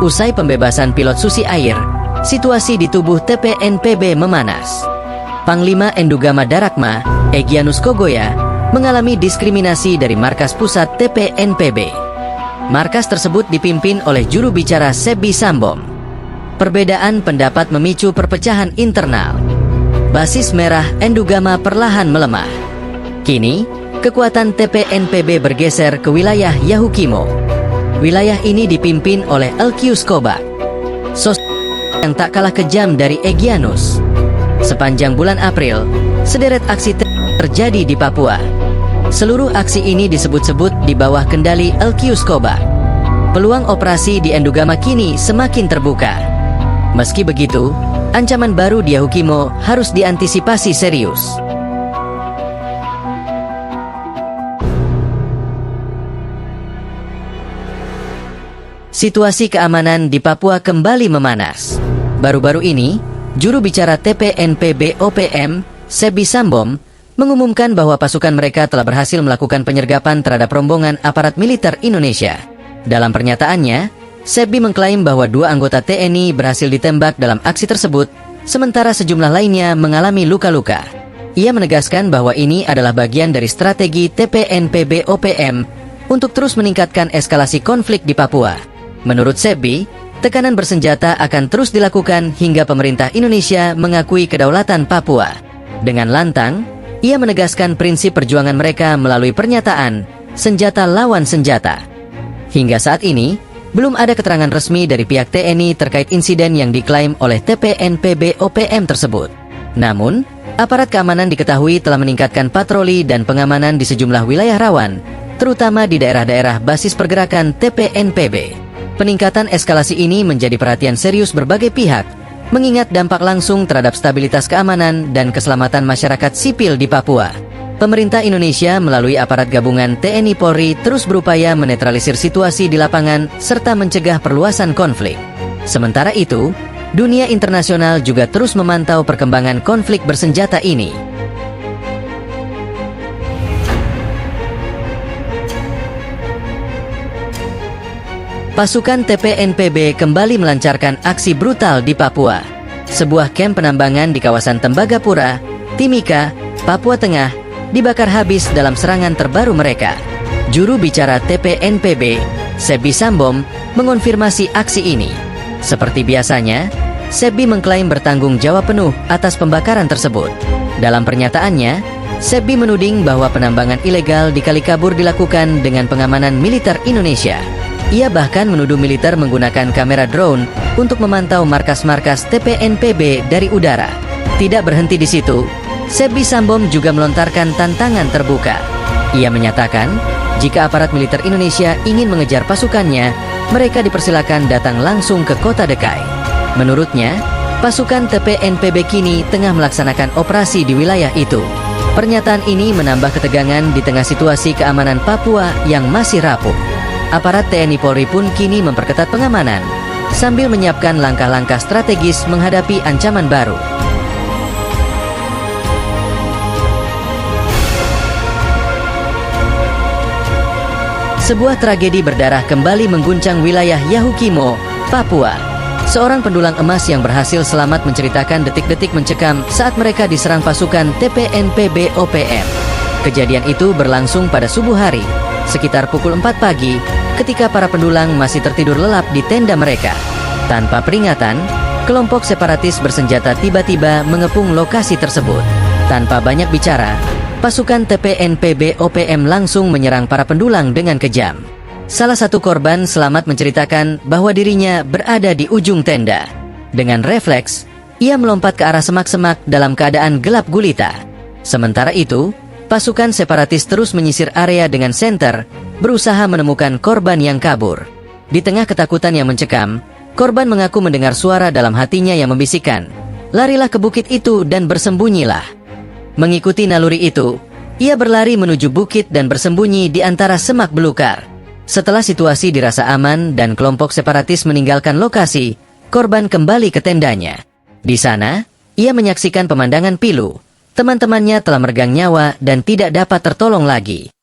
Usai pembebasan pilot Susi Air, situasi di tubuh TPNPB memanas. Panglima Endugama Darakma, Egyanus Kogoya, mengalami diskriminasi dari markas pusat TPNPB. Markas tersebut dipimpin oleh juru bicara Sebbi Sambom. Perbedaan pendapat memicu perpecahan internal. Basis merah Endugama perlahan melemah. Kini, kekuatan TPNPB bergeser ke wilayah Yahukimo. Wilayah ini dipimpin oleh Elkius Kobak, sosok yang tak kalah kejam dari Egyanus. Sepanjang bulan April, sederet aksi terjadi di Papua. Seluruh aksi ini disebut-sebut di bawah kendali Elkius Kobak. Peluang operasi di Endugama kini semakin terbuka. Meski begitu, ancaman baru di Yahukimo harus diantisipasi serius. Situasi keamanan di Papua kembali memanas. Baru-baru ini, juru bicara TPNPB OPM, Sebbi Sambom, mengumumkan bahwa pasukan mereka telah berhasil melakukan penyergapan terhadap rombongan aparat militer Indonesia. Dalam pernyataannya, Sebbi mengklaim bahwa 2 anggota TNI berhasil ditembak dalam aksi tersebut, sementara sejumlah lainnya mengalami luka-luka. Ia menegaskan bahwa ini adalah bagian dari strategi TPNPB OPM untuk terus meningkatkan eskalasi konflik di Papua. Menurut Sebbi, tekanan bersenjata akan terus dilakukan hingga pemerintah Indonesia mengakui kedaulatan Papua. Dengan lantang, ia menegaskan prinsip perjuangan mereka melalui pernyataan, senjata lawan senjata. Hingga saat ini, belum ada keterangan resmi dari pihak TNI terkait insiden yang diklaim oleh TPNPB OPM tersebut. Namun, aparat keamanan diketahui telah meningkatkan patroli dan pengamanan di sejumlah wilayah rawan, terutama di daerah-daerah basis pergerakan TPNPB. Peningkatan eskalasi ini menjadi perhatian serius berbagai pihak, mengingat dampak langsung terhadap stabilitas keamanan dan keselamatan masyarakat sipil di Papua. Pemerintah Indonesia melalui aparat gabungan TNI Polri terus berupaya menetralisir situasi di lapangan serta mencegah perluasan konflik. Sementara itu, dunia internasional juga terus memantau perkembangan konflik bersenjata ini. Pasukan TPNPB kembali melancarkan aksi brutal di Papua. Sebuah kamp penambangan di kawasan Tembagapura, Timika, Papua Tengah, dibakar habis dalam serangan terbaru mereka. Juru bicara TPNPB, Sebbi Sambom, mengonfirmasi aksi ini. Seperti biasanya, Sebbi mengklaim bertanggung jawab penuh atas pembakaran tersebut. Dalam pernyataannya, Sebbi menuding bahwa penambangan ilegal di Kali Kabur dilakukan dengan pengamanan militer Indonesia. Ia bahkan menuduh militer menggunakan kamera drone untuk memantau markas-markas TPNPB dari udara. Tidak berhenti di situ, Sebbi Sambom juga melontarkan tantangan terbuka. Ia menyatakan, jika aparat militer Indonesia ingin mengejar pasukannya, mereka dipersilakan datang langsung ke kota Dekai. Menurutnya, pasukan TPNPB kini tengah melaksanakan operasi di wilayah itu. Pernyataan ini menambah ketegangan di tengah situasi keamanan Papua yang masih rapuh. Aparat TNI Polri pun kini memperketat pengamanan, sambil menyiapkan langkah-langkah strategis menghadapi ancaman baru. Sebuah tragedi berdarah kembali mengguncang wilayah Yahukimo, Papua. Seorang pendulang emas yang berhasil selamat menceritakan detik-detik mencekam saat mereka diserang pasukan TPNPB OPM. Kejadian itu berlangsung pada subuh hari, sekitar pukul 4 pagi, ketika para pendulang masih tertidur lelap di tenda mereka. Tanpa peringatan, kelompok separatis bersenjata tiba-tiba mengepung lokasi tersebut. Tanpa banyak bicara, pasukan TPNPB OPM langsung menyerang para pendulang dengan kejam. Salah satu korban selamat menceritakan bahwa dirinya berada di ujung tenda. Dengan refleks, ia melompat ke arah semak-semak dalam keadaan gelap gulita. Sementara itu, pasukan separatis terus menyisir area dengan senter, berusaha menemukan korban yang kabur. Di tengah ketakutan yang mencekam, korban mengaku mendengar suara dalam hatinya yang membisikkan, "Larilah ke bukit itu dan bersembunyilah." Mengikuti naluri itu, ia berlari menuju bukit dan bersembunyi di antara semak belukar. Setelah situasi dirasa aman dan kelompok separatis meninggalkan lokasi, korban kembali ke tendanya. Di sana, ia menyaksikan pemandangan pilu. Teman-temannya telah meregang nyawa dan tidak dapat tertolong lagi.